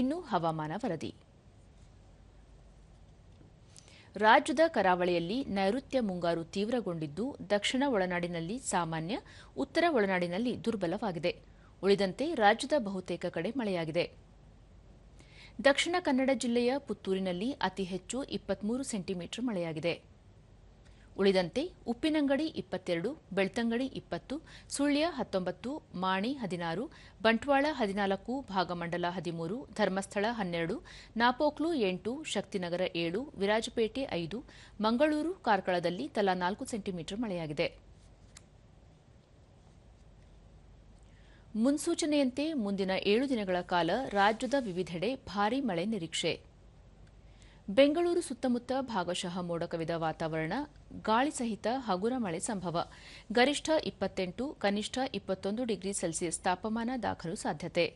ಇನ್ನು ಹವಾಮಾನ ವರದಿ. ರಾಜ್ಯದ ಕರಾವಳಿಯಲ್ಲಿ ನೈಋತ್ಯ ಮುಂಗಾರು ತೀವ್ರಗೊಂಡಿದ್ದು, ದಕ್ಷಿಣ ಒಳನಾಡಿನಲ್ಲಿ ಸಾಮಾನ್ಯ, ಉತ್ತರ ಒಳನಾಡಿನಲ್ಲಿ ದುರ್ಬಲವಾಗಿದೆ. ಉಳಿದಂತೆ ರಾಜ್ಯದ ಬಹುತೇಕ ಕಡೆ ಮಳೆಯಾಗಿದೆ. ದಕ್ಷಿಣ ಕನ್ನಡ ಜಿಲ್ಲೆಯ ಪುತ್ತೂರಿನಲ್ಲಿ ಅತಿ ಹೆಚ್ಚು 23 ಸೆಂಟಿಮೀಟರ್ ಮಳೆಯಾಗಿದೆ. ಉಳಿದಂತೆ ಉಪ್ಪಿನಂಗಡಿ 22, ಬೆಳ್ತಂಗಡಿ 20, ಸುಳ್ಯ 19, ಮಾಣಿ 16, ಬಂಟ್ವಾಳ 14, ಭಾಗಮಂಡಲ 13, ಧರ್ಮಸ್ಥಳ 12, ನಾಪೋಕ್ಲು 8, ಶಕ್ತಿನಗರ 7, ವಿರಾಜಪೇಟೆ 5, ಮಂಗಳೂರು, ಕಾರ್ಕಳದಲ್ಲಿ ತಲಾ 4 ಸೆಂಟಿಮೀಟರ್ ಮಳೆಯಾಗಿದೆ. ಮುನ್ಸೂಚನೆಯಂತೆ ಮುಂದಿನ 7 ದಿನಗಳ ಕಾಲ ರಾಜ್ಯದ ವಿವಿಧೆಡೆ ಭಾರೀ ಮಳೆ ನಿರೀಕ್ಷೆ. ಬೆಂಗಳೂರು ಸುತ್ತಮುತ್ತ ಭಾಗಶಃ ಮೋಡ ಕವಿದ ವಾತಾವರಣ, ಗಾಳಿ ಸಹಿತ ಹಗುರ ಮಳೆ ಸಂಭವ. ಗರಿಷ್ಠ 28, ಕನಿಷ್ಠ 21 ಡಿಗ್ರಿ ಸೆಲ್ಸಿಯಸ್ ತಾಪಮಾನ ದಾಖಲು ಸಾಧ್ಯತೆ.